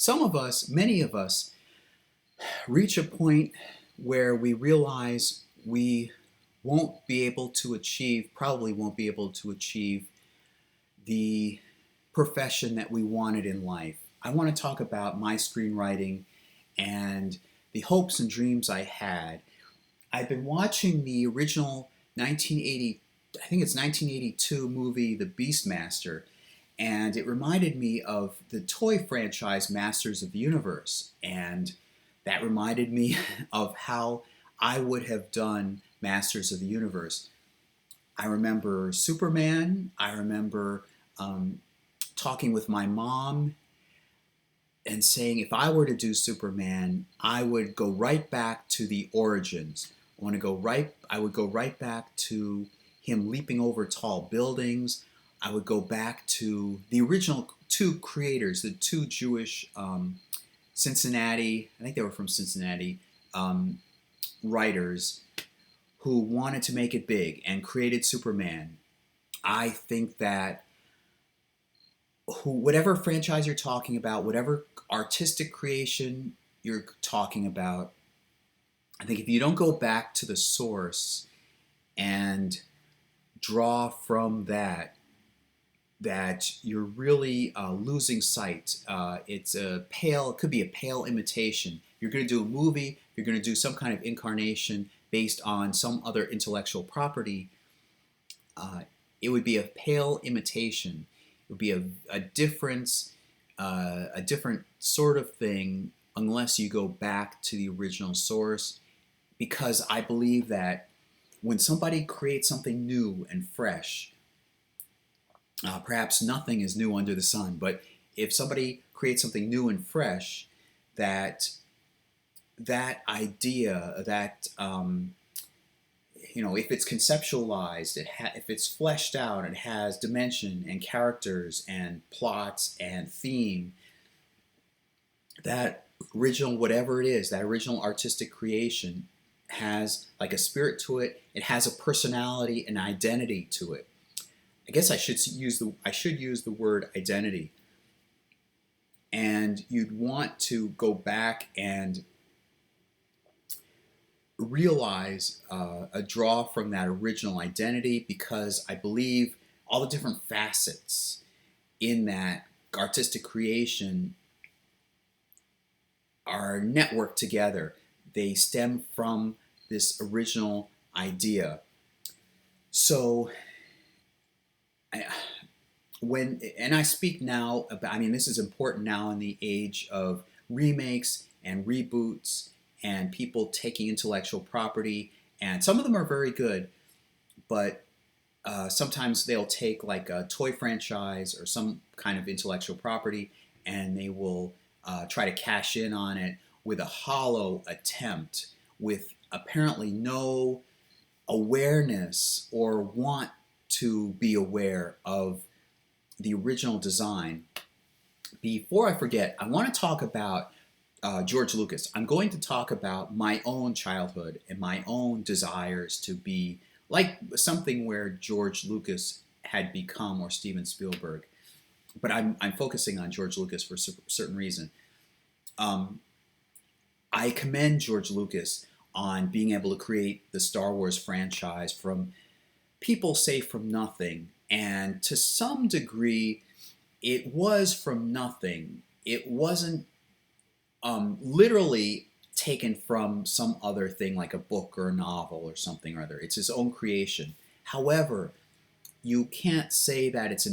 some of us, many of us, reach a point where we realize we won't be able to achieve, probably won't be able to achieve the profession that we wanted in life. I want to talk about my screenwriting and the hopes and dreams I had. I've been watching the original 1980, I think it's 1982 movie, The Beastmaster, and it reminded me of the toy franchise Masters of the Universe. And that reminded me of how I would have done Masters of the Universe. I remember Superman. I remember um, talking with my mom and saying if I were to do Superman, I would go right back to the origins. I would go right back to him leaping over tall buildings. I would go back to the original two creators, the two Jewish Cincinnati, I think they were from Cincinnati, writers who wanted to make it big and created Superman. I think that whatever franchise you're talking about, whatever artistic creation you're talking about, I think if you don't go back to the source and draw from that you're really losing sight. It could be a pale imitation. You're going to do a movie, you're going to do some kind of incarnation based on some other intellectual property. It would be a pale imitation. It would be a difference, a different sort of thing, unless you go back to the original source. Because I believe that when somebody creates something new and fresh, perhaps nothing is new under the sun, but if somebody creates something new and fresh, that idea, if it's conceptualized, if it's fleshed out, it has dimension and characters and plots and theme, that original, whatever it is, that original artistic creation has like a spirit to it. It has a personality and identity to it. I guess I should use the word identity. And you'd want to go back and realize a draw from that original identity, because I believe all the different facets in that artistic creation are networked together. They stem from this original idea. So I speak now about, this is important now in the age of remakes and reboots and people taking intellectual property, and some of them are very good, but sometimes they'll take like a toy franchise or some kind of intellectual property, and they will try to cash in on it with a hollow attempt, with apparently no awareness or want to be aware of the original design. Before I forget, I want to talk about George Lucas. I'm going to talk about my own childhood and my own desires to be like something where George Lucas had become, or Steven Spielberg. But I'm focusing on George Lucas for a certain reason. I commend George Lucas on being able to create the Star Wars franchise from, people say, from nothing. And to some degree, it was from nothing. It wasn't literally taken from some other thing like a book or a novel or something or other. It's his own creation. However, you can't say that it's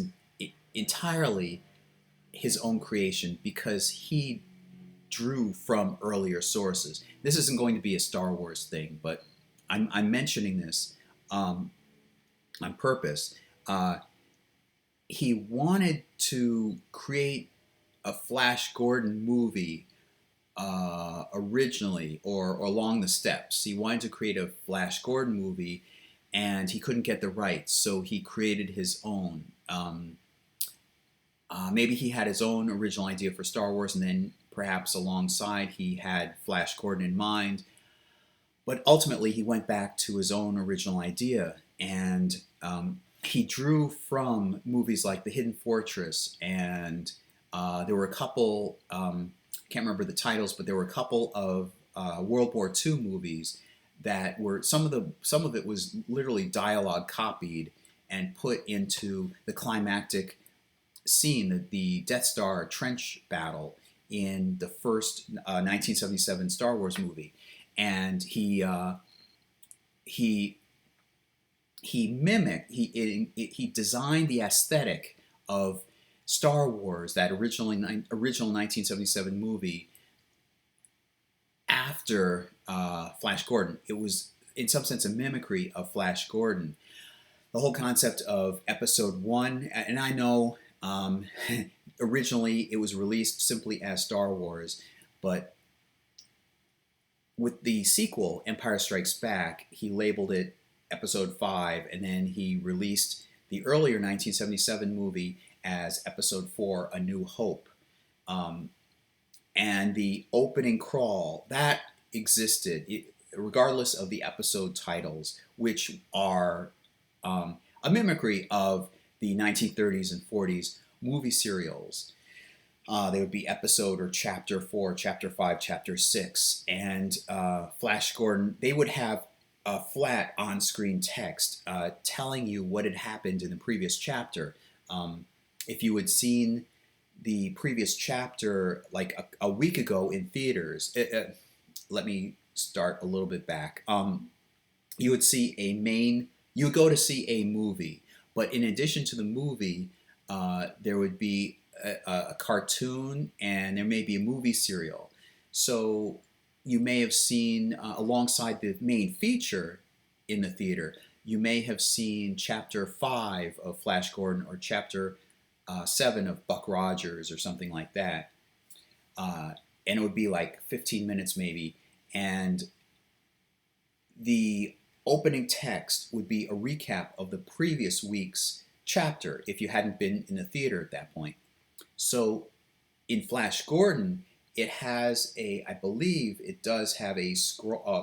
entirely his own creation, because he drew from earlier sources. This isn't going to be a Star Wars thing, but I'm mentioning this on purpose. He wanted to create a Flash Gordon movie originally, or along the steps. He wanted to create a Flash Gordon movie, and he couldn't get the rights, so he created his own. Maybe he had his own original idea for Star Wars, and then perhaps alongside he had Flash Gordon in mind. But ultimately he went back to his own original idea, and he drew from movies like The Hidden Fortress and There were a couple, can't remember the titles, but there were a couple of World War II movies that were some of it was literally dialogue copied and put into the climactic scene, the Death Star trench battle in the first 1977 Star Wars movie, and he he designed the aesthetic of Star Wars, that original 1977 movie, after Flash Gordon. It was in some sense a mimicry of Flash Gordon. The whole concept of Episode One, and I know originally it was released simply as Star Wars, but with the sequel, Empire Strikes Back, he labeled it Episode 5, and then he released the earlier 1977 movie as Episode 4, A New Hope. And the opening crawl, that existed, regardless of the episode titles, which are a mimicry of the 1930s and 40s movie serials. They would be episode or chapter 4, chapter 5, chapter 6. And Flash Gordon, they would have a flat on-screen text telling you what had happened in the previous chapter. If you had seen the previous chapter like a week ago in theaters, let me start a little bit back. You would see you would go to see a movie, but in addition to the movie, there would be a cartoon, and there may be a movie serial. So you may have seen, alongside the main feature in the theater, you may have seen Chapter 5 of Flash Gordon, or Chapter 7 of Buck Rogers, or something like that. And it would be like 15 minutes maybe. And the opening text would be a recap of the previous week's chapter if you hadn't been in the theater at that point. So in Flash Gordon, it has I believe it does have a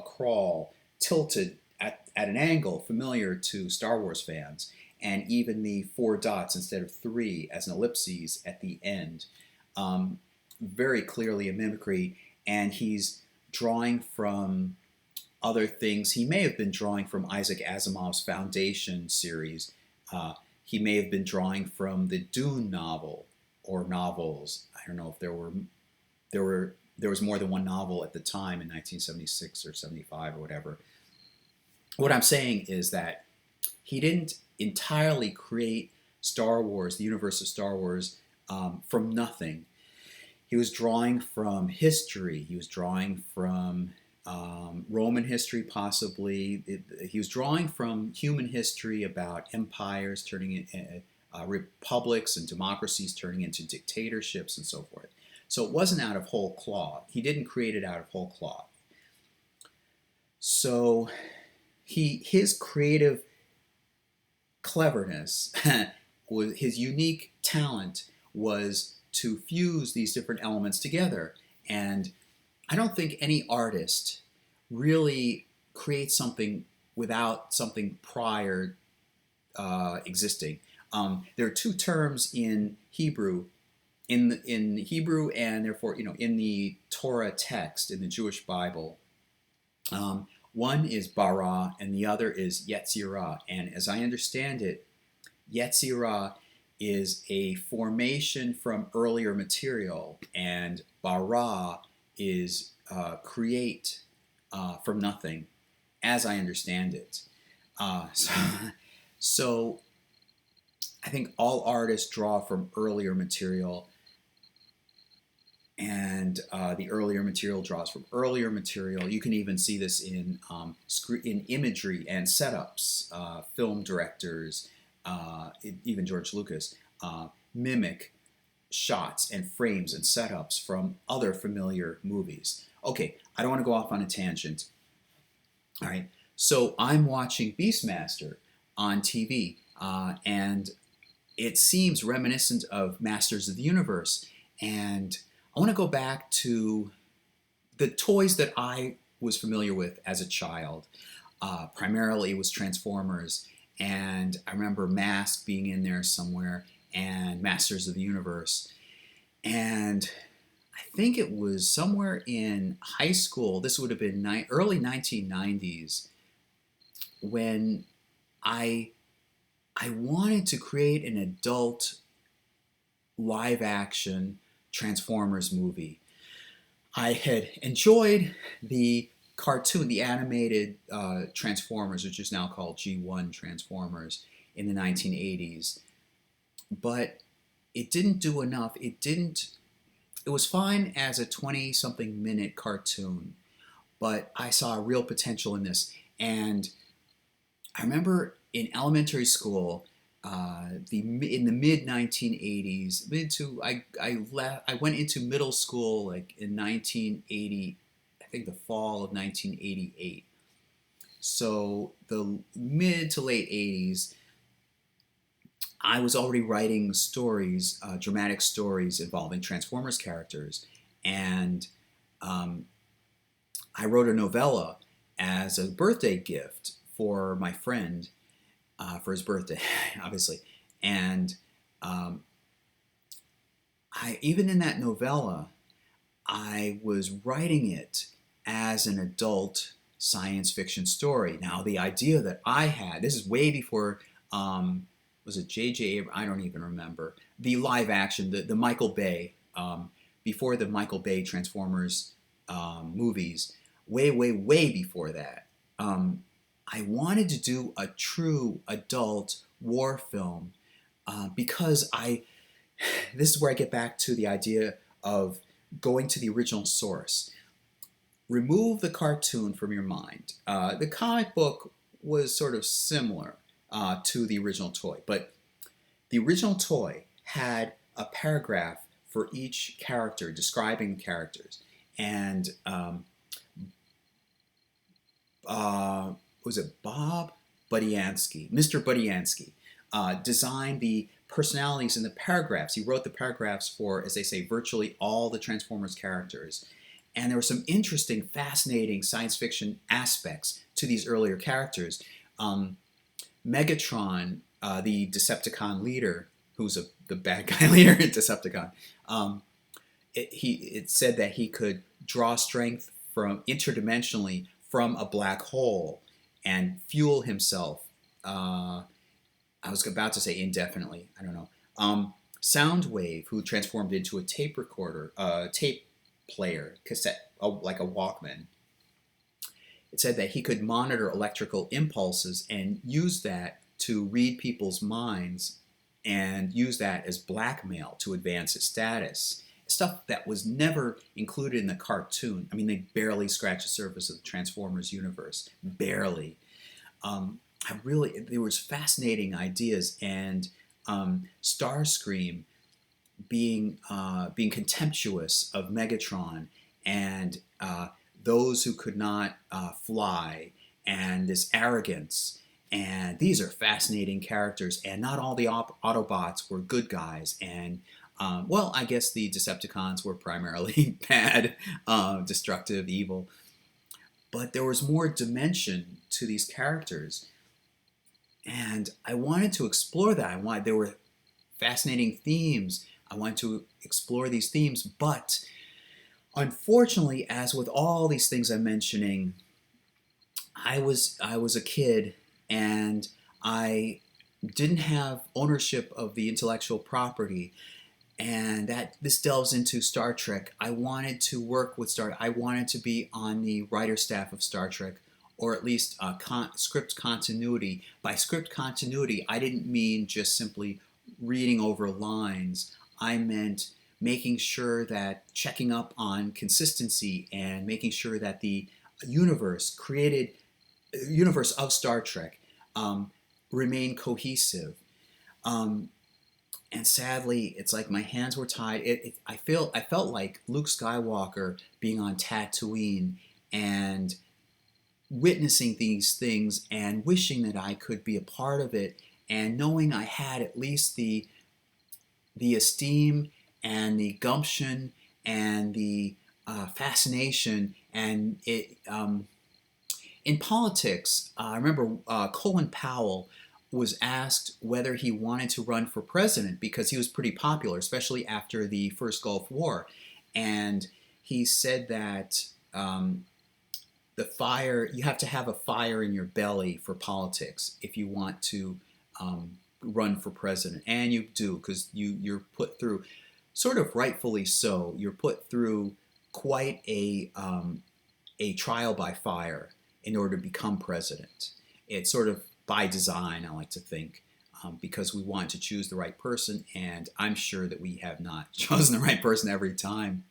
crawl tilted at an angle familiar to Star Wars fans, and even the 4 dots instead of 3 as an ellipses at the end. Very clearly a mimicry, and he's drawing from other things. He may have been drawing from Isaac Asimov's Foundation series. He may have been drawing from the Dune novel or novels. I don't know if there was more than one novel at the time in 1976 or 75 or whatever. What I'm saying is that he didn't entirely create Star Wars, the universe of Star Wars, from nothing. He was drawing from history. He was drawing from Roman history, possibly. He was drawing from human history about empires turning into republics and democracies turning into dictatorships and so forth. So it wasn't out of whole cloth. He didn't create it out of whole cloth. So his creative cleverness, his unique talent, was to fuse these different elements together. And I don't think any artist really creates something without something prior existing. There are 2 terms in Hebrew, in Hebrew, and therefore, in the Torah text, in the Jewish Bible. One is bara, and the other is yetzirah. And as I understand it, yetzirah is a formation from earlier material, and bara is create from nothing, as I understand it. So I think all artists draw from earlier material, and the earlier material draws from earlier material. You can even see this in imagery and setups. Film directors, even George Lucas, mimic shots and frames and setups from other familiar movies. Okay, I don't want to go off on a tangent. All right, so I'm watching Beastmaster on TV, and it seems reminiscent of Masters of the Universe. And I want to go back to the toys that I was familiar with as a child. Primarily it was Transformers, and I remember Mask being in there somewhere, and Masters of the Universe. And I think it was somewhere in high school. This would have been early 1990s when I I wanted to create an adult live action Transformers movie. I had enjoyed the cartoon, the animated Transformers, which is now called G1 Transformers in the 1980s, but it didn't do enough. It was fine as a 20 something minute cartoon, but I saw real potential in this. And I remember in elementary school, in the mid 1980s, I went into middle school like in 1980, I think the fall of 1988. So the mid to late 80s, I was already writing stories, dramatic stories involving Transformers characters, and um, I wrote a novella as a birthday gift for my friend for his birthday, obviously. And um, I even in that novella, I was writing it as an adult science fiction story. Now, the idea that I had, this is way before, was it J.J. Abrams? I don't even remember. The live action, the Michael Bay, before the Michael Bay Transformers movies, way, way, way before that. I wanted to do a true adult war film because this is where I get back to the idea of going to the original source. Remove the cartoon from your mind. The comic book was sort of similar to the original toy, but the original toy had a paragraph for each character describing the characters. And was it Bob Budiansky, Mr. Budiansky, designed the personalities in the paragraphs. He wrote the paragraphs for, as they say, virtually all the Transformers characters. And there were some interesting, fascinating science fiction aspects to these earlier characters. Megatron, the Decepticon leader, the bad guy leader in Decepticon, it said that he could draw strength from interdimensionally from a black hole and fuel himself. I was about to say indefinitely. I don't know. Soundwave, who transformed into a tape recorder, tape player, cassette, like a Walkman. It said that he could monitor electrical impulses and use that to read people's minds and use that as blackmail to advance his status. Stuff that was never included in the cartoon. I mean, they barely scratched the surface of the Transformers universe. Barely. There was fascinating ideas, and Starscream being contemptuous of Megatron and those who could not fly, and this arrogance. And these are fascinating characters, and not all the Autobots were good guys. And well, I guess the Decepticons were primarily bad, destructive, evil. But there was more dimension to these characters. And I wanted to explore that. There were fascinating themes. I wanted to explore these themes. But unfortunately, as with all these things I'm mentioning, I was a kid and I didn't have ownership of the intellectual property. And this delves into Star Trek. I wanted to work with I wanted to be on the writer staff of Star Trek, or at least script continuity. By script continuity, I didn't mean just simply reading over lines. I meant making sure that checking up on consistency and making sure that the universe of Star Trek remained cohesive. And sadly, it's like my hands were tied. I felt like Luke Skywalker being on Tatooine and witnessing these things and wishing that I could be a part of it, and knowing I had at least the esteem and the gumption and the fascination. And it in politics, I remember Colin Powell was asked whether he wanted to run for president because he was pretty popular, especially after the first Gulf War. And he said that the fire, you have to have a fire in your belly for politics if you want to run for president. And you do, because you're put through, sort of rightfully so, you're put through quite a trial by fire in order to become president. It's sort of by design, I like to think, because we want to choose the right person, and I'm sure that we have not chosen the right person every time.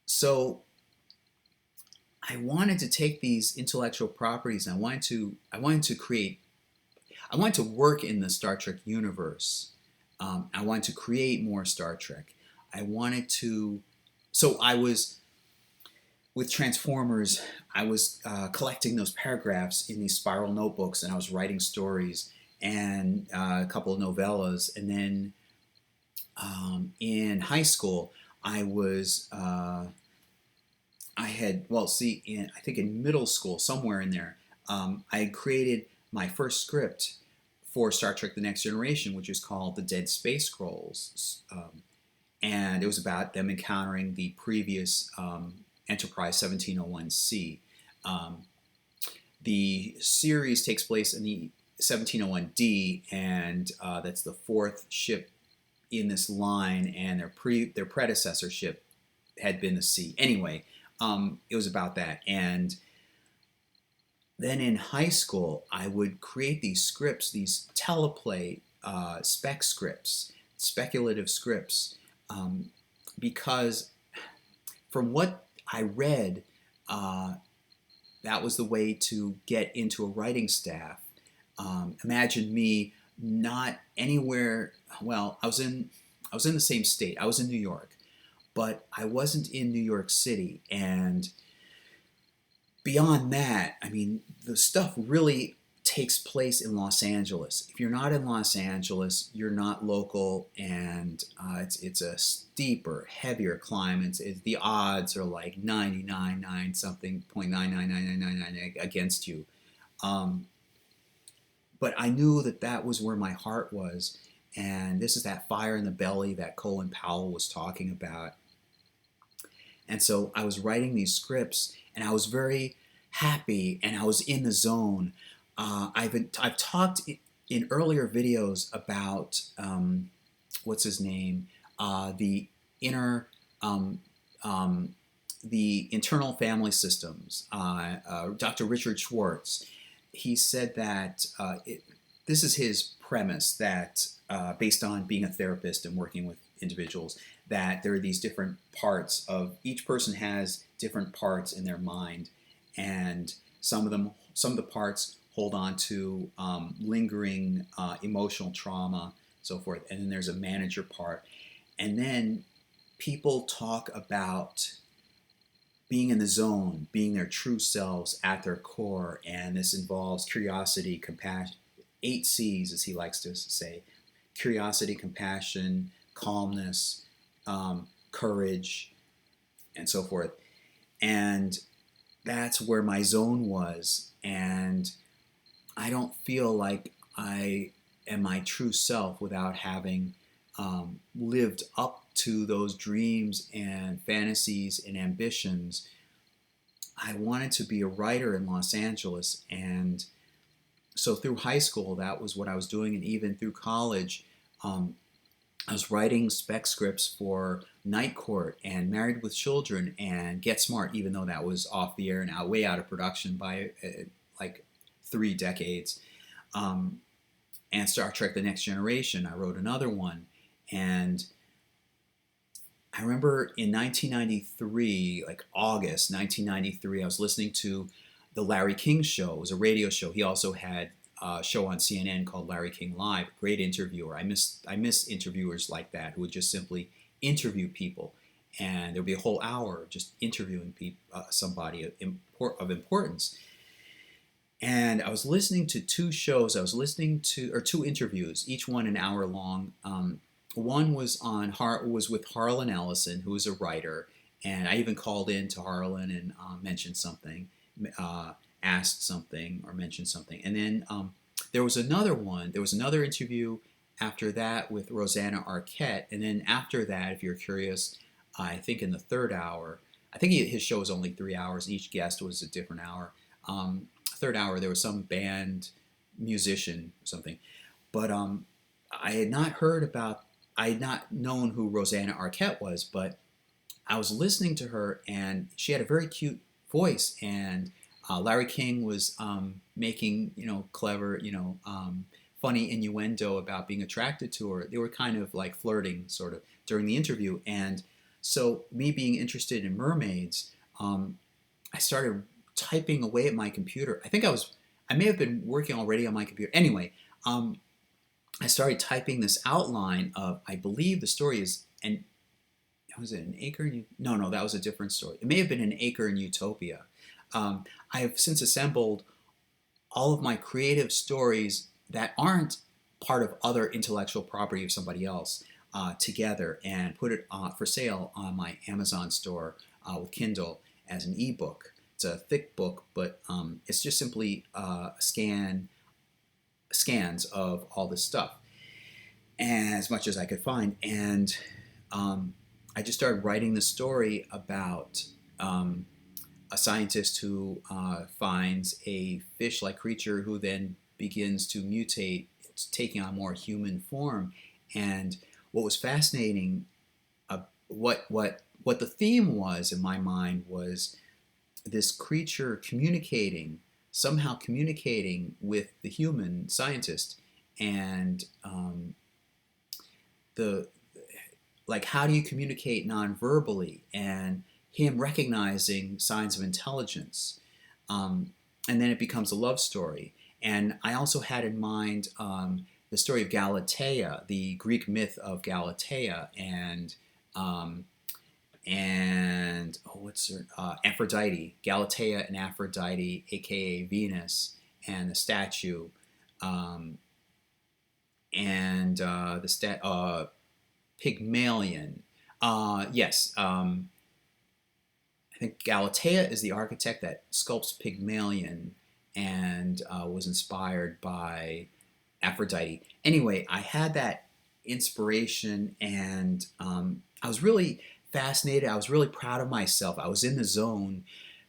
So I wanted to take these intellectual properties and I wanted to work in the Star Trek universe. I wanted to create more Star Trek. So I was, with Transformers, I was collecting those paragraphs in these spiral notebooks, and I was writing stories and a couple of novellas. And then in high school, I think in middle school, somewhere in there, I had created my first script for Star Trek The Next Generation, which is called The Dead Space Scrolls. And it was about them encountering the previous Enterprise 1701C. The series takes place in the 1701D, and that's the fourth ship in this line, and their predecessor ship had been the C. Anyway, it was about that. And then in high school, I would create these scripts, these teleplay spec scripts, speculative scripts, because from what I read, that was the way to get into a writing staff. Imagine me not anywhere. Well, I was in the same state. I was in New York, but I wasn't in New York City. And beyond that, I mean, the stuff really takes place in Los Angeles. If you're not in Los Angeles, you're not local, and it's a steeper, heavier climb. The odds are like 99 something, 0.999999 against you. But I knew that was where my heart was, and this is that fire in the belly that Colin Powell was talking about. And so I was writing these scripts, and I was very happy, and I was in the zone. I've talked in earlier videos about what's his name, the internal family systems. Dr. Richard Schwartz. He said that this is his premise, that based on being a therapist and working with individuals, that there are these different parts of each person has different parts in their mind, and some of the parts hold on to lingering emotional trauma, so forth. And then there's a manager part. And then people talk about being in the zone, being their true selves at their core. And this involves curiosity, compassion, 8 C's, as he likes to say: curiosity, compassion, calmness, courage, and so forth. And that's where my zone was. And I don't feel like I am my true self without having lived up to those dreams and fantasies and ambitions. I wanted to be a writer in Los Angeles, and so through high school, that was what I was doing, and even through college, I was writing spec scripts for Night Court and Married with Children and Get Smart, even though that was off the air and way out of production by like 3 decades. And Star Trek The Next Generation, I wrote another one. And I remember in 1993, like August 1993, I was listening to the Larry King Show. It was a radio show. He also had a show on CNN called Larry King Live. Great interviewer. I miss interviewers like that who would just simply interview people, and there'd be a whole hour just interviewing somebody of importance. And I was listening to 2 shows. I was listening to 2 interviews, each one an hour long. One was with Harlan Ellison, who is a writer, and I even called in to Harlan and mentioned something. asked something or mentioned something. And then there was another one. There was another interview after that with Rosanna Arquette. And then after that, if you're curious, I think in the third hour, I think his show was only 3 hours. Each guest was a different hour. Third hour, there was some band musician or something. But I had not heard about, I had not known who Rosanna Arquette was, but I was listening to her, and she had a very cute voice, and Larry King was making, clever, funny innuendo about being attracted to her. They were kind of like flirting, sort of, during the interview, and so me being interested in mermaids, I started typing away at my computer. I may have been working already on my computer. Anyway, I started typing this outline of, I believe the story is, and was it An Acre in no, that was a different story. It may have been An Acre in Utopia. I have since assembled all of my creative stories that aren't part of other intellectual property of somebody else together and put it for sale on my Amazon store with Kindle as an ebook. It's a thick book, but it's just simply scans of all this stuff, and as much as I could find. And I just started writing the story about a scientist who finds a fish-like creature who then begins to mutate, taking on more human form. And what was fascinating, what the theme was in my mind was this creature somehow communicating with the human scientist, and the like, how do you communicate non-verbally, and him recognizing signs of intelligence, and then it becomes a love story. And I also had in mind the story of Galatea, the Greek myth of Galatea, and what's her Aphrodite, Galatea and Aphrodite, aka Venus, and the statue, and Pygmalion. Yes, I think Galatea is the architect that sculpts Pygmalion and was inspired by Aphrodite. Anyway, I had that inspiration, and I was really fascinated. I was really proud of myself. I was in the zone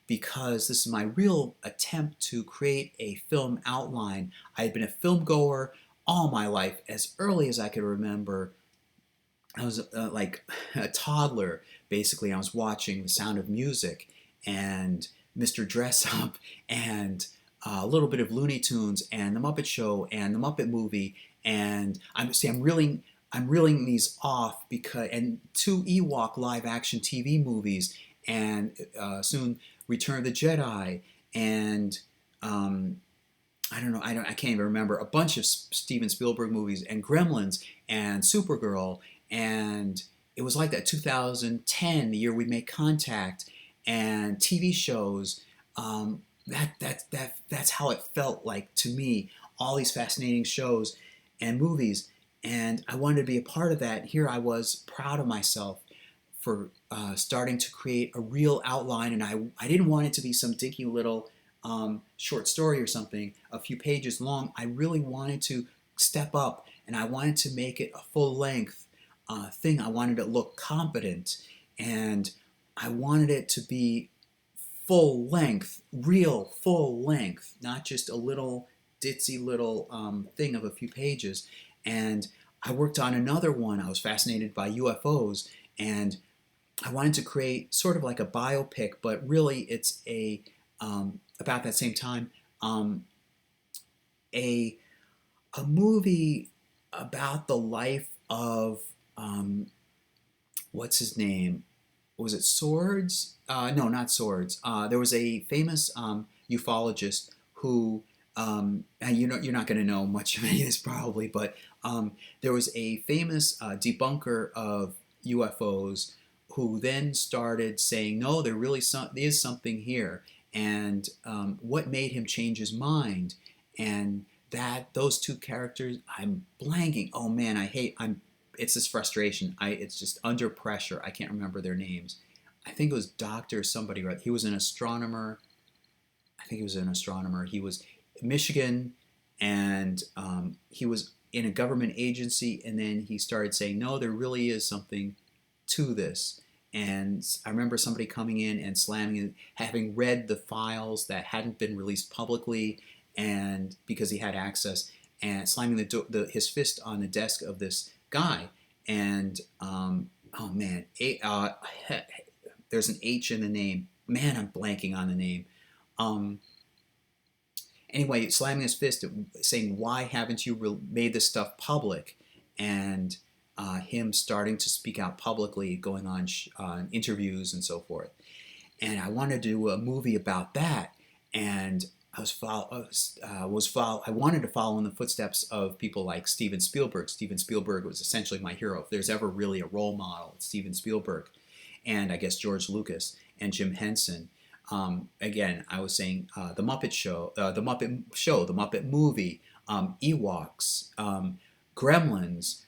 because this is my real attempt to create a film outline. I had been a film goer all my life. As early as I could remember, I was like a toddler, basically. I was watching The Sound of Music and Mr. Dress Up and a little bit of Looney Tunes and The Muppet Show and The Muppet Movie. And I'm reeling these off because, and two Ewok live action TV movies, and soon Return of the Jedi, and I can't even remember, a bunch of Steven Spielberg movies, and Gremlins and Supergirl. And it was like that 2010, the year we made contact, and TV shows. That's how it felt like to me. All these fascinating shows and movies, and I wanted to be a part of that. Here I was, proud of myself for starting to create a real outline, and I didn't want it to be some dinky little short story or something, a few pages long. I really wanted to step up, and I wanted to make it a full-length thing. I wanted it to look competent, and I wanted it to be full length, real full length, not just a little ditzy little thing of a few pages. And I worked on another one. I was fascinated by UFOs, and I wanted to create sort of like a biopic, but really it's about that same time, a movie about the life of what's his name? Was it Swords? No, not Swords. There was a famous ufologist who, and you're not going to know much of any of this probably, but there was a famous debunker of UFOs who then started saying, no, there is something here. And what made him change his mind? And those two characters, I'm blanking. Oh man, it's this frustration. It's just under pressure. I can't remember their names. I think it was Dr. somebody, right? He was an astronomer. I I think he was an astronomer. He was in Michigan, and he was in a government agency, and then he started saying, no, there really is something to this. And I remember somebody coming in and slamming it, having read the files that hadn't been released publicly, and because he had access, and slamming his fist on the desk of this guy. And oh man, there's an H in the name. Man, I'm blanking on the name. Um, anyway, slamming his fist, saying, "Why haven't you made this stuff public?" And him starting to speak out publicly, going on interviews and so forth. And I wanted to do a movie about that. And I wanted to follow in the footsteps of people like Steven Spielberg. Steven Spielberg was essentially my hero. If there's ever really a role model, it's Steven Spielberg, and I guess George Lucas and Jim Henson. Again, I was saying the Muppet Show, the Muppet Movie, Ewoks, Gremlins.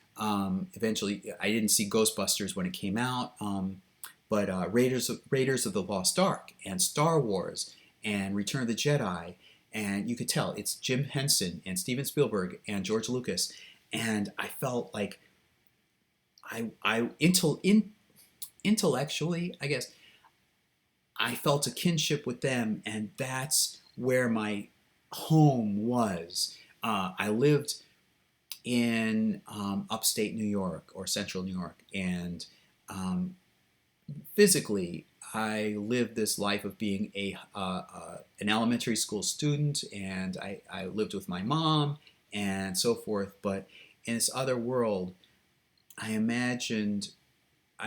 Eventually, I didn't see Ghostbusters when it came out, but Raiders of the Lost Ark and Star Wars and Return of the Jedi, and you could tell it's Jim Henson and Steven Spielberg and George Lucas, and I felt like intellectually, I guess, I felt a kinship with them, and that's where my home was. I lived in upstate New York or central New York, and physically, I lived this life of being an elementary school student, and I lived with my mom and so forth. But in this other world, I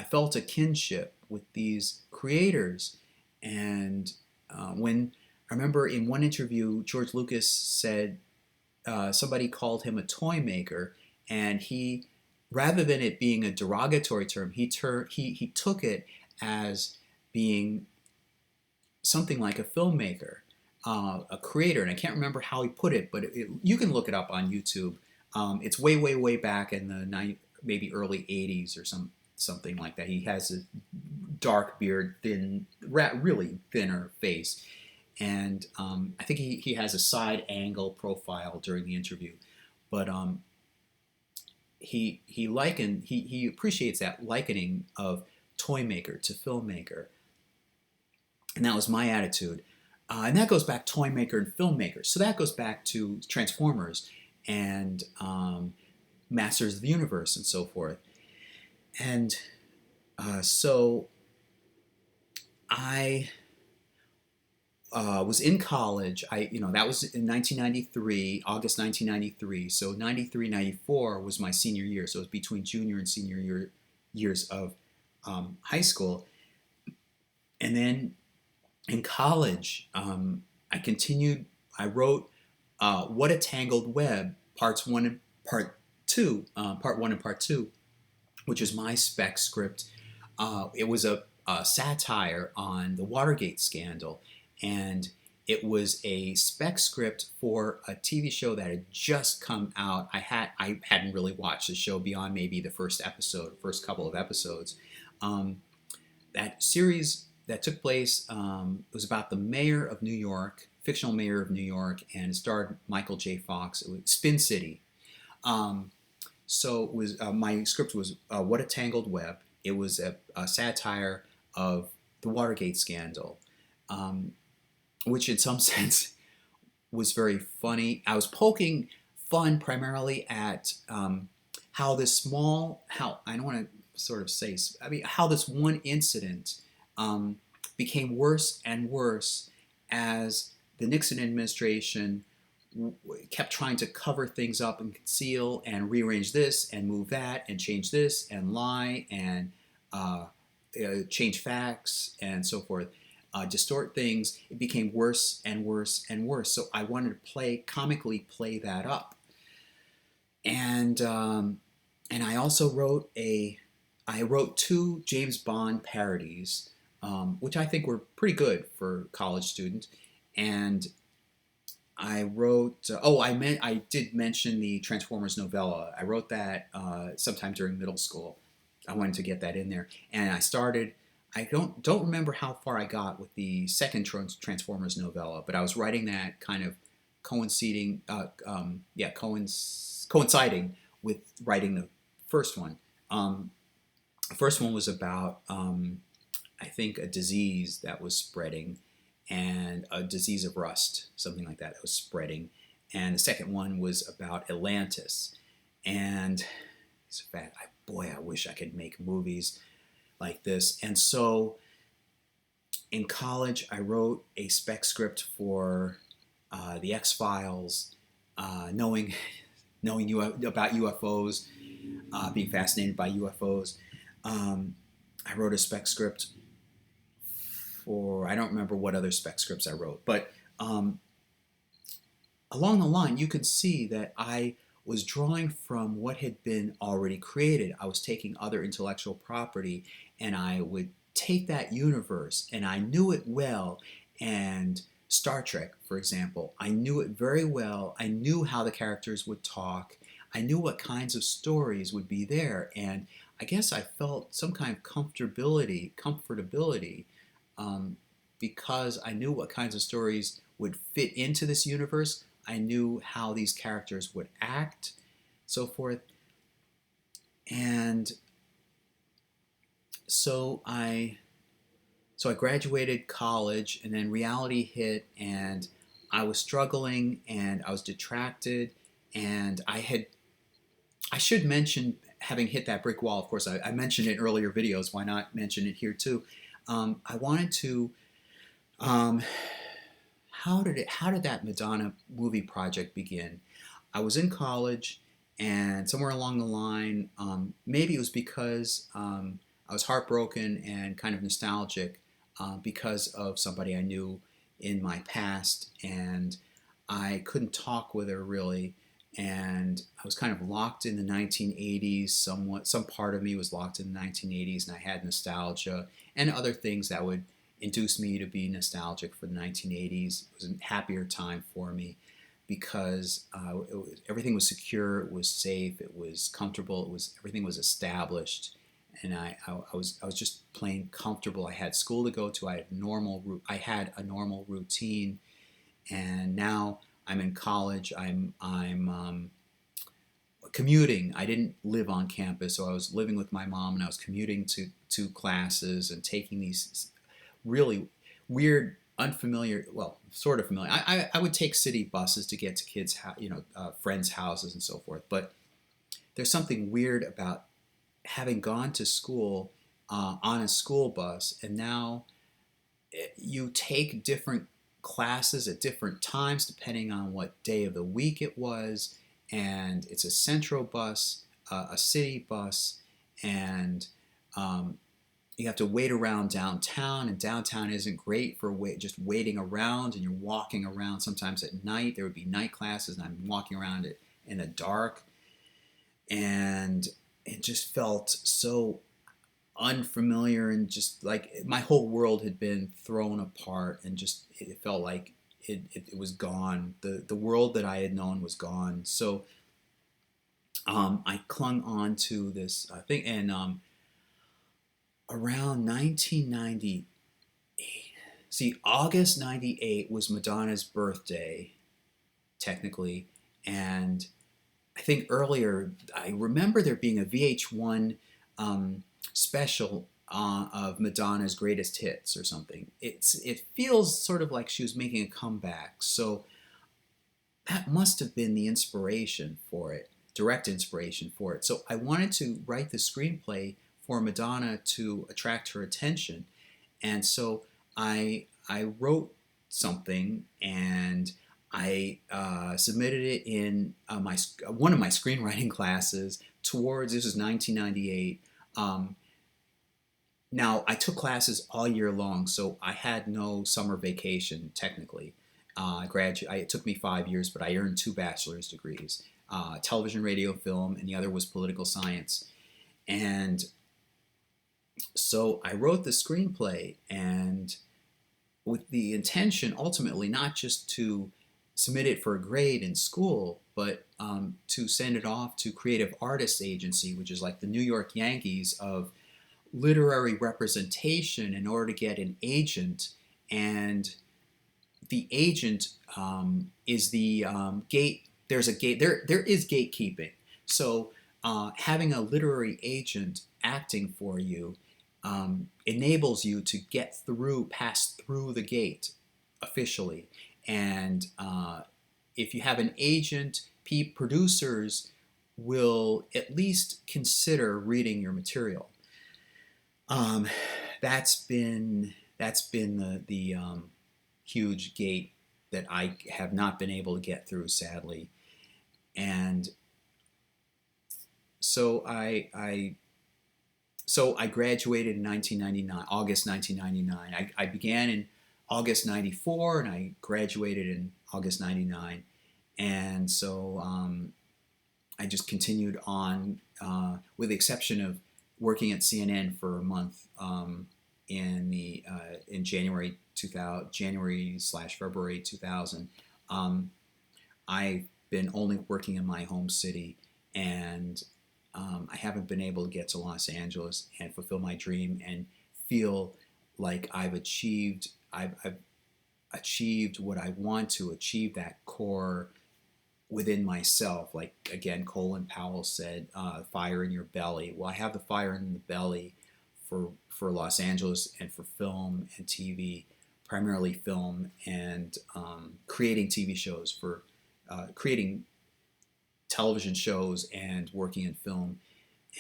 felt a kinship with these creators. And when I remember in one interview, George Lucas said somebody called him a toy maker, and he, rather than it being a derogatory term, he took it as being something like a filmmaker, a creator, and I can't remember how he put it, but you can look it up on YouTube. It's way, way, way back in the maybe early '80s or something like that. He has a dark beard, really thinner face, and I think he has a side angle profile during the interview, but he appreciates that likening of toy maker to filmmaker, and that was my attitude. And that goes back toy maker and filmmaker. So that goes back to Transformers and Masters of the Universe and so forth. And so I was in college. That was in 1993, August 1993. So 93, 94 was my senior year. So it was between junior and senior years of high school. And then in college, I continued. I wrote "What a Tangled Web," Part 1 and Part 2, which is my spec script. It was a satire on the Watergate scandal, and it was a spec script for a TV show that had just come out. I hadn't really watched the show beyond maybe the first couple of episodes. That series that took place was about the mayor of New York, fictional mayor of New York, and it starred Michael J. Fox. It was Spin City. So it was my script was "What a Tangled Web." It was a satire of the Watergate scandal, which in some sense was very funny. I was poking fun primarily at how this how I don't want to sort of say, how this one incident became worse and worse as the Nixon administration kept trying to cover things up and conceal and rearrange this and move that and change this and lie and change facts and so forth, distort things. It became worse and worse and worse. So I wanted to comically play that up. And I also wrote two James Bond parodies, which I think were pretty good for a college student. And I wrote. I did mention the Transformers novella. I wrote that sometime during middle school. I wanted to get that in there, and I started I don't remember how far I got with the second Transformers novella, but I was writing that kind of coinciding with writing the first one. Um, the first one was about I think a disease that was spreading, and a disease of rust, something like that was spreading. And the second one was about Atlantis. And it's bad. Boy, I wish I could make movies like this. And so in college, I wrote a spec script for the X Files, knowing about UFOs, being fascinated by UFOs. I wrote a spec script for, I don't remember what other spec scripts I wrote, but along the line, you could see that I was drawing from what had been already created. I was taking other intellectual property, and I would take that universe, and I knew it well. And Star Trek, for example, I knew it very well. I knew how the characters would talk. I knew what kinds of stories would be there, and I guess I felt some kind of comfortability, um, because I knew what kinds of stories would fit into this universe. I knew how these characters would act, so forth. And so I graduated college, and then reality hit, and I was struggling, and I was detracted, and I should mention, having hit that brick wall. Of course, I mentioned it in earlier videos. Why not mention it here too? I wanted to. Um, how did that Madonna movie project begin? I was in college, and somewhere along the line, maybe it was because I was heartbroken and kind of nostalgic, because of somebody I knew in my past, and I couldn't talk with her really, and I was kind of locked in the 1980s somewhat. Some part of me was locked in the 1980s, and I had nostalgia and other things that would induce me to be nostalgic for the 1980s. It was a happier time for me because everything was secure, it was safe, it was comfortable, everything was established, and I was just plain comfortable. I had school to go to. I had a normal routine, and now I'm in college. I'm commuting. I didn't live on campus, so I was living with my mom, and I was commuting to classes and taking these really weird, unfamiliar, well, sort of familiar. I would take city buses to get to kids, friends' houses and so forth. But there's something weird about having gone to school on a school bus, and now you take different classes at different times depending on what day of the week it was, and it's a central bus, a city bus, and um, you have to wait around downtown, and downtown isn't great for just waiting around, and you're walking around sometimes at night. There would be night classes, and I'm walking around it in the dark, and it just felt so unfamiliar, and just like my whole world had been thrown apart, and just it felt like it was gone. The world that I had known was gone. So I clung on to this thing, and around 1998, see, August 98 was Madonna's birthday, technically, and I think earlier, I remember there being a VH1 special of Madonna's greatest hits or something. It feels sort of like she was making a comeback, so that must have been the inspiration for it, direct inspiration for it. So I wanted to write the screenplay for Madonna to attract her attention, and so I wrote something, and I submitted it in my one of my screenwriting classes. Towards This was 1998. Now I took classes all year long, so I had no summer vacation technically. It took me 5 years, but I earned two bachelor's degrees: television, radio, film, and the other was political science. And so I wrote the screenplay, and with the intention ultimately not just to submit it for a grade in school, but to send it off to Creative Artists Agency, which is like the New York Yankees of literary representation in order to get an agent, and the agent is the gate. There's a gate. There is gatekeeping. So having a literary agent acting for you enables you to get through, pass through the gate officially. And if you have an agent, producers will at least consider reading your material. Um, that's been the huge gate that I have not been able to get through, sadly. And so I graduated in 1999, August 1999. I began in August 94 and I graduated in August 99. And so I just continued on, with the exception of working at CNN for a month in January 2000, January/February 2000. I've been only working in my home city, and I haven't been able to get to Los Angeles and fulfill my dream and feel like I've achieved what I want to achieve, that core within myself. Like again, Colin Powell said, "Fire in your belly." Well, I have the fire in the belly for Los Angeles and for film and TV, primarily film, and creating TV shows, for creating television shows and working in film.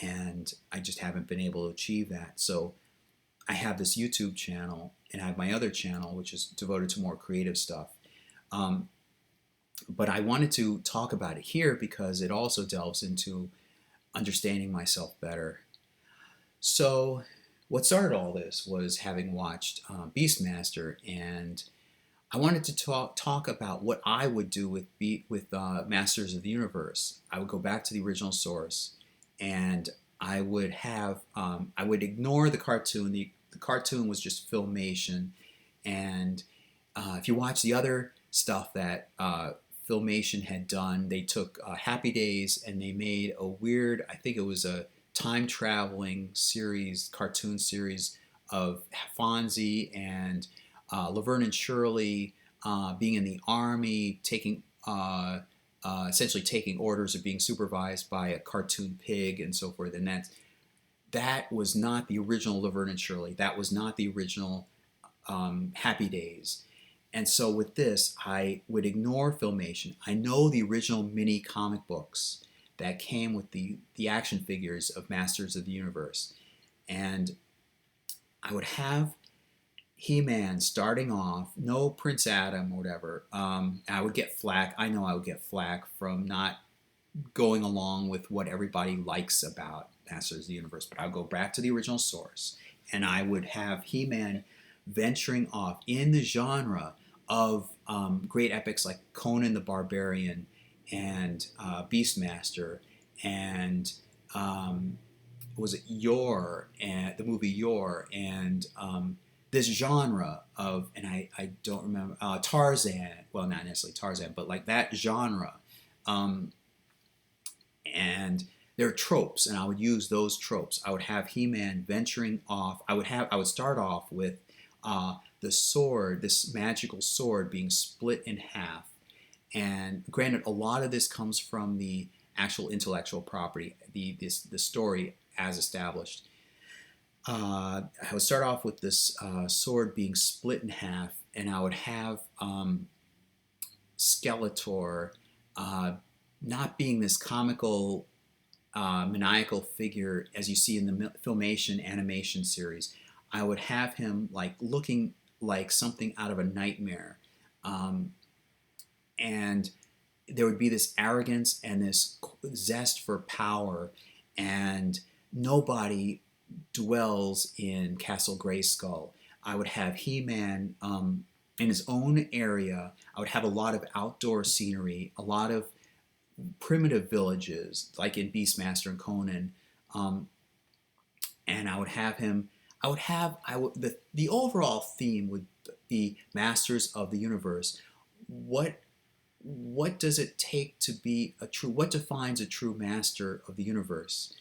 And I just haven't been able to achieve that. So I have this YouTube channel, and I have my other channel, which is devoted to more creative stuff. Um, but I wanted to talk about it here because it also delves into understanding myself better. So, what started all this was having watched Beastmaster, and I wanted to talk about what I would do with Masters of the Universe. I would go back to the original source, and I would ignore the cartoon. The cartoon was just filmation, and if you watch the other stuff that Filmation had done, they took Happy Days and they made a weird, I think it was a time traveling series, cartoon series of Fonzie and Laverne and Shirley being in the army, taking essentially taking orders or being supervised by a cartoon pig and so forth. And that was not the original Laverne and Shirley. That was not the original Happy Days. And so with this, I would ignore Filmation. I know the original mini comic books that came with the action figures of Masters of the Universe. And I would have He-Man starting off, no Prince Adam or whatever. I would get flack. I know I would get flack from not going along with what everybody likes about Masters of the Universe. But I would go back to the original source, and I would have He-Man venturing off in the genre of great epics like Conan the Barbarian and Beastmaster, and was it Yor, and the movie Yor, and this genre of, and I don't remember, Tarzan. Well, not necessarily Tarzan, but like that genre. And there are tropes, and I would use those tropes. I would have He-Man venturing off. I would start off with the sword, this magical sword, being split in half. And granted, a lot of this comes from the actual intellectual property, the story as established. I would start off with this sword being split in half, and I would have Skeletor not being this comical, maniacal figure as you see in the Filmation animation series. I would have him like looking like something out of a nightmare, and there would be this arrogance and this zest for power, and nobody dwells in Castle Grayskull. I would have He-Man in his own area. I would have a lot of outdoor scenery, a lot of primitive villages, like in Beastmaster and Conan, and I would have him. The overall theme would be Masters of the Universe. What does it take to be a true? What defines a true master of the universe?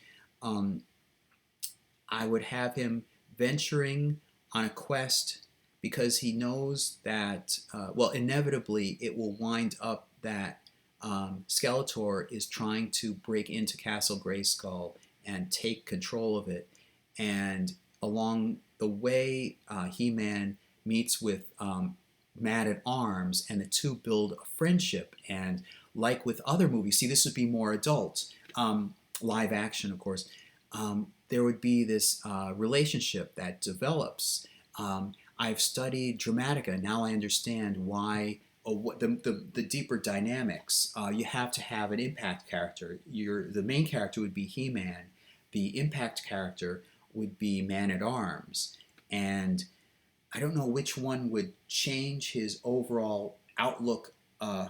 I would have him venturing on a quest because he knows that, well, inevitably it will wind up that Skeletor is trying to break into Castle Grayskull and take control of it. And along the way, He-Man meets with Man-at-Arms, and the two build a friendship. And like with other movies, see, this would be more adult, live action, of course. There would be this relationship that develops. I've studied Dramatica. Now I understand why, what the deeper dynamics. You have to have an impact character. The main character would be He-Man. The impact character would be Man-at-Arms. And I don't know which one would change his overall outlook,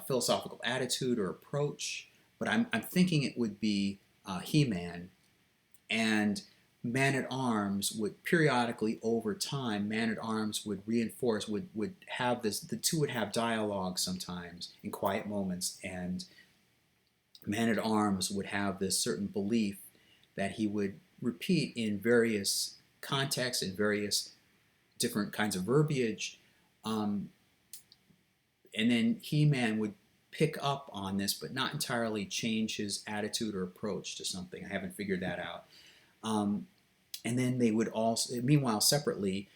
philosophical attitude or approach, but I'm thinking it would be He-Man. And Man-at-Arms would periodically, over time, Man-at-Arms would reinforce, would have this, the two would have dialogue sometimes in quiet moments, and Man-at-Arms would have this certain belief that he would repeat in various contexts and various different kinds of verbiage. And then He-Man would pick up on this, but not entirely change his attitude or approach to something. I haven't figured that out. And then they would also, meanwhile, separately,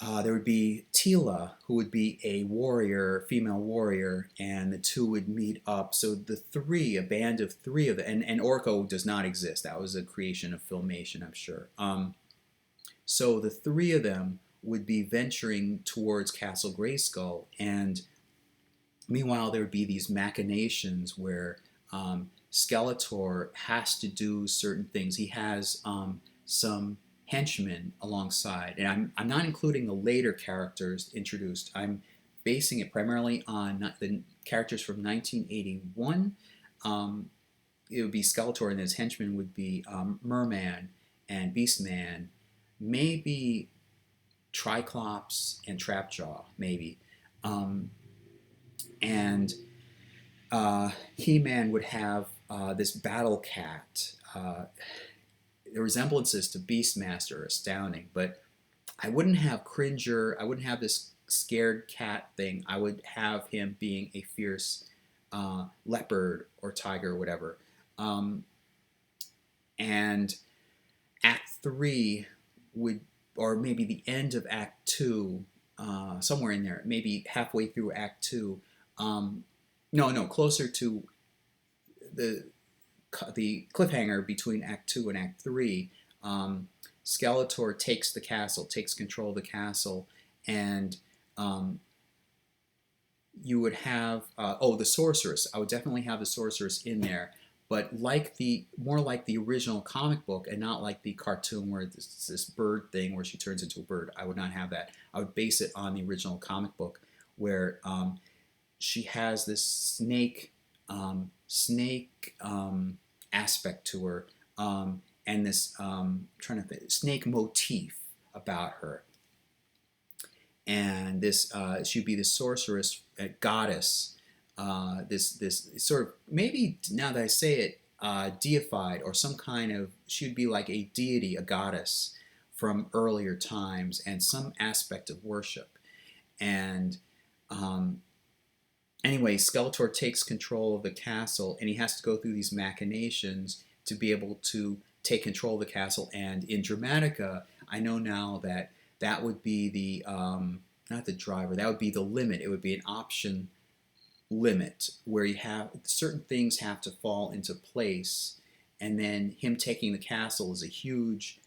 there would be Tila, who would be a warrior, female warrior, and the two would meet up. So the three, a band of three of them, and Orko does not exist. That was a creation of Filmation, I'm sure. So the three of them would be venturing towards Castle Grayskull, and meanwhile there would be these machinations where Skeletor has to do certain things. He has some henchmen alongside, and I'm not including the later characters introduced. I'm basing it primarily on the characters from 1981. It would be Skeletor, and his henchmen would be Merman and Beastman, maybe Triclops and Trapjaw, maybe. And He-Man would have this battle cat. The resemblances to Beastmaster are astounding, but I wouldn't have Cringer, I wouldn't have this scared cat thing. I would have him being a fierce leopard or tiger or whatever. And Act 3 would, or maybe the end of Act 2, somewhere in there, maybe halfway through Act 2. No, closer to the cliffhanger between Act 2 and Act 3. Skeletor takes the castle, takes control of the castle, and you would have, the sorceress. I would definitely have the sorceress in there, but more like the original comic book and not like the cartoon where this bird thing where she turns into a bird. I would not have that. I would base it on the original comic book where she has this snake aspect to her, and this snake motif about her. And this she'd be the sorceress, goddess, this sort of, maybe now that I say it, deified, or some kind of, she'd be like a deity, a goddess from earlier times, and some aspect of worship. And anyway, Skeletor takes control of the castle, and he has to go through these machinations to be able to take control of the castle. And in Dramatica, I know now that that would be the, not the driver, that would be the limit. It would be an option limit where you have certain things have to fall into place, and then him taking the castle is a huge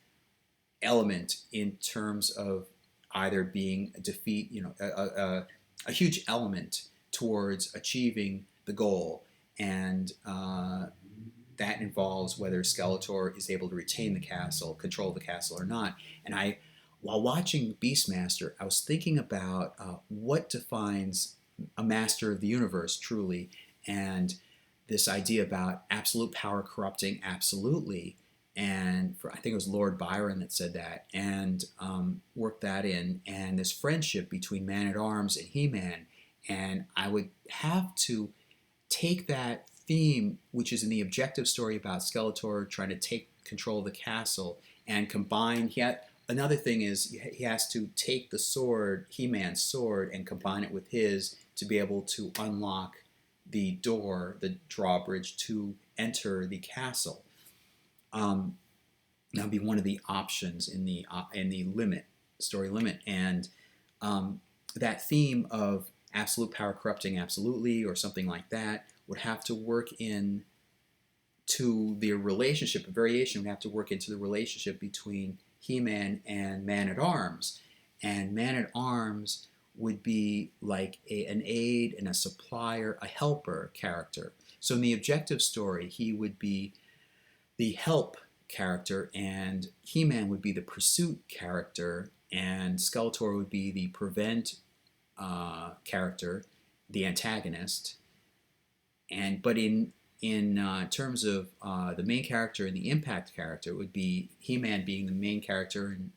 element in terms of either being a defeat, a huge element towards achieving the goal, and that involves whether Skeletor is able to retain the castle, control the castle or not. And while watching Beastmaster, I was thinking about what defines a master of the universe truly, and this idea about absolute power corrupting absolutely. And I think it was Lord Byron that said that, and worked that in, and this friendship between Man-at-Arms and He-Man. And I would have to take that theme, which is in the objective story about Skeletor trying to take control of the castle, and combine. Another thing is he has to take the sword, He-Man's sword, and combine it with his to be able to unlock the door, the drawbridge to enter the castle. That'll be one of the options in the limit, story limit, and that theme of absolute power corrupting absolutely, or something like that, would have to work in to the relationship. A variation would have to work into the relationship between He-Man and Man-at-Arms, and Man-at-Arms would be like an aid and a supplier, a helper character. So in the objective story, he would be the help character, and He-Man would be the pursuit character, and Skeletor would be the prevent character, the antagonist. But in terms of the main character and the impact character, it would be He-Man being the main character and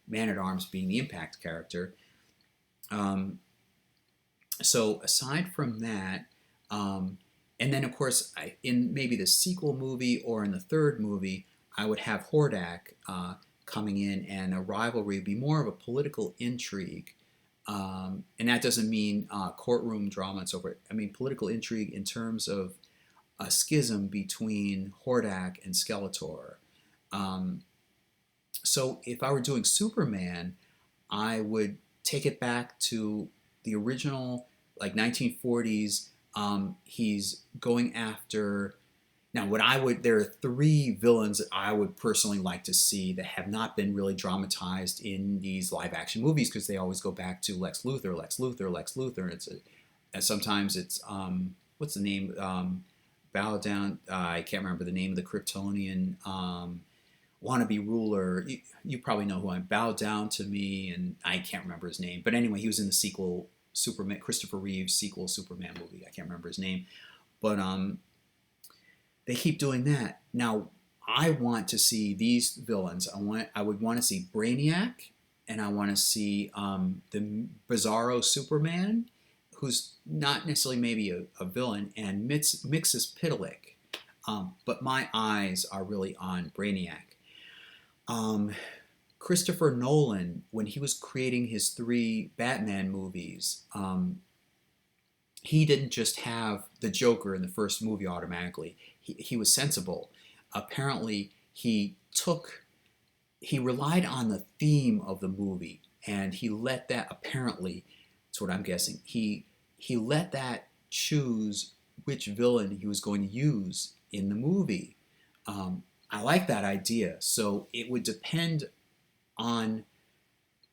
Man-at-Arms being the impact character. So aside from that, and then of course in maybe the sequel movie or in the third movie, I would have Hordak coming in, and a rivalry would be more of a political intrigue. And that doesn't mean courtroom drama and so forth. I mean political intrigue in terms of a schism between Hordak and Skeletor. So if I were doing Superman, I would take it back to the original, like 1940s. He's going after. Now, there are three villains that I would personally like to see that have not been really dramatized in these live action movies, because they always go back to Lex Luthor. And sometimes it's, what's the name? Bow down. I can't remember the name of the Kryptonian wannabe ruler. You probably know who I'm. Bow down to me, and I can't remember his name. But anyway, he was in the sequel Superman, Christopher Reeve's sequel Superman movie. I can't remember his name, but they keep doing that. Now, I want to see these villains. I would want to see Brainiac, and I want to see the Bizarro Superman, who's not necessarily maybe a villain, and Mxyzptlk. But my eyes are really on Brainiac. Christopher Nolan, when he was creating his 3 Batman movies, he didn't just have the Joker in the first movie automatically. He was sensible. Apparently, he relied on the theme of the movie, and he let that, apparently, that's what I'm guessing, he let that choose which villain he was going to use in the movie. I like that idea. So it would depend on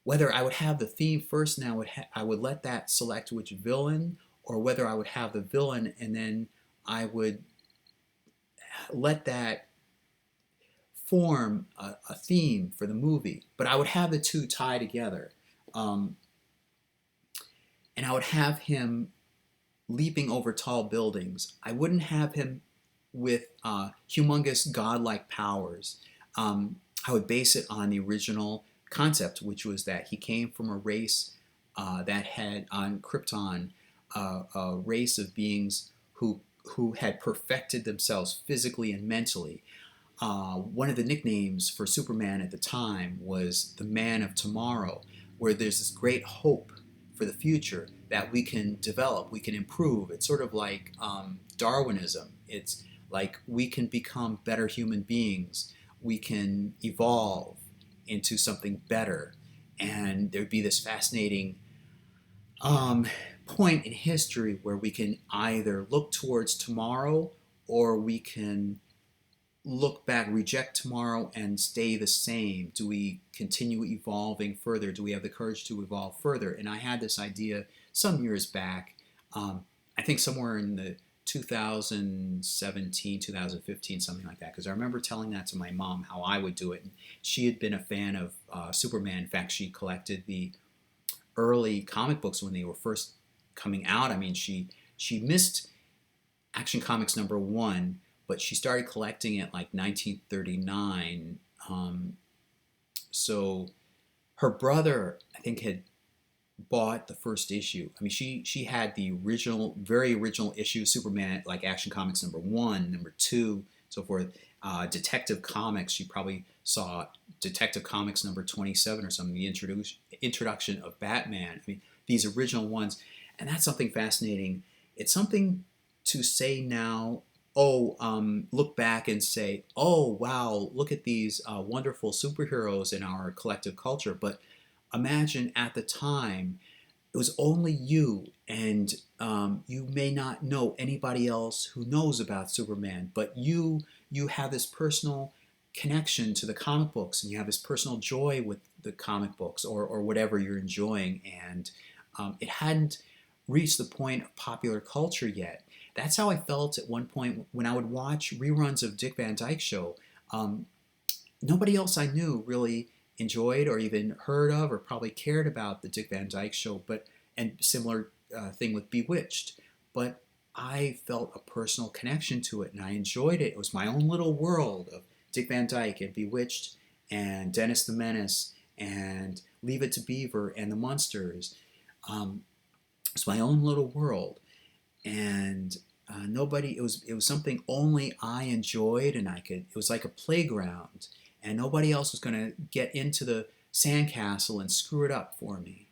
whether I would have the theme first, and I would let that select which villain, or whether I would have the villain and then I would let that form a theme for the movie. But I would have the two tie together. And I would have him leaping over tall buildings. I wouldn't have him with humongous godlike powers. I would base it on the original concept, which was that he came from a race that had on Krypton a race of beings who had perfected themselves physically and mentally. One of the nicknames for Superman at the time was the Man of Tomorrow, where there's this great hope for the future that we can develop, we can improve. It's sort of like Darwinism. It's like we can become better human beings. We can evolve into something better. And there'd be this fascinating point in history where we can either look towards tomorrow, or we can look back, reject tomorrow, and stay the same. Do we continue evolving further? Do we have the courage to evolve further? And I had this idea some years back, I think somewhere in the 2017, 2015, something like that, because I remember telling that to my mom, how I would do it. And she had been a fan of Superman. In fact, she collected the early comic books when they were first coming out. I mean, she missed Action Comics #1, but she started collecting it like 1939. So her brother, I think, had bought the first issue. I mean, she had the original, very original issue, Superman, like Action Comics #1, #2, so forth. Detective Comics, she probably saw Detective Comics number 27 or something, the introduction of Batman. I mean, these original ones, and that's something fascinating. It's something to say now. Oh, look back and say, oh wow, look at these wonderful superheroes in our collective culture. But imagine at the time it was only you, and you may not know anybody else who knows about Superman, but you have this personal connection to the comic books, and you have this personal joy with the comic books, or whatever you're enjoying, and it hadn't reached the point of popular culture yet. That's how I felt at one point when I would watch reruns of Dick Van Dyke Show. Um, Nobody else I knew really enjoyed or even heard of or probably cared about the Dick Van Dyke Show, but and similar thing with Bewitched. But I felt a personal connection to it, and I enjoyed it. It was my own little world of Dick Van Dyke and Bewitched and Dennis the Menace and Leave It to Beaver and the Munsters. It's my own little world, and nobody. It was something only I enjoyed, and I could. It was like a playground, and nobody else was going to get into the sandcastle and screw it up for me.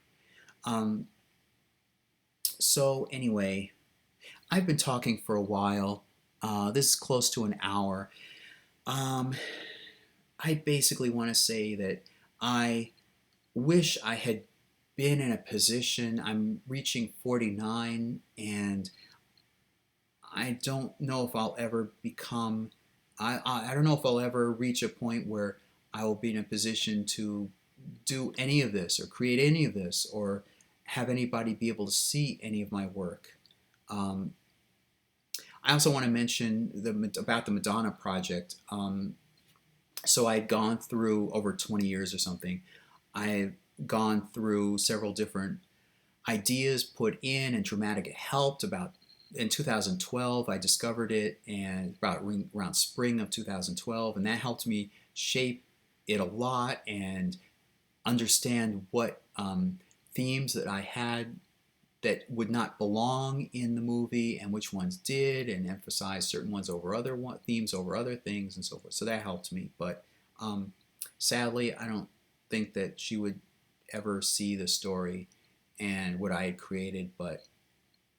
Um, so anyway, I've been talking for a while. This is close to an hour. Um, I basically want to say that I wish I had been in a position. I'm reaching 49, and I don't know if I'll ever become. I don't know if I'll ever reach a point where I will be in a position to do any of this or create any of this or have anybody be able to see any of my work. Um, I also want to mention about the Madonna project. So I'd gone through over 20 years or something. I've gone through several different ideas put in, and Dramatic helped. About in 2012 I discovered it, and about around spring of 2012, and that helped me shape it a lot and understand what themes that I had that would not belong in the movie and which ones did, and emphasize certain ones over other themes over other things and so forth. So that helped me. But sadly, I don't think that she would ever see the story and what I had created, but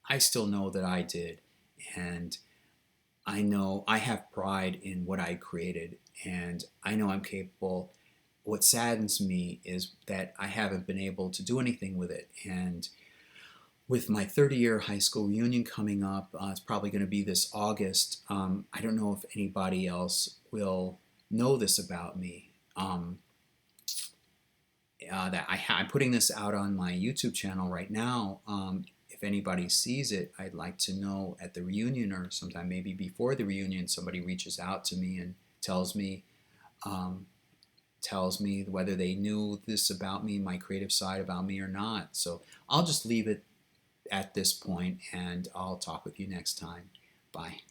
I still know that I did. And I know I have pride in what I created, and I know I'm capable. What saddens me is that I haven't been able to do anything with it. And with my 30-year high school reunion coming up, it's probably going to be this August. I don't know if anybody else will know this about me. I'm putting this out on my YouTube channel right now. If anybody sees it, I'd like to know at the reunion, or sometime maybe before the reunion, somebody reaches out to me and um, tells me whether they knew this about me, my creative side about me or not. So I'll just leave it at this point, and I'll talk with you next time. Bye.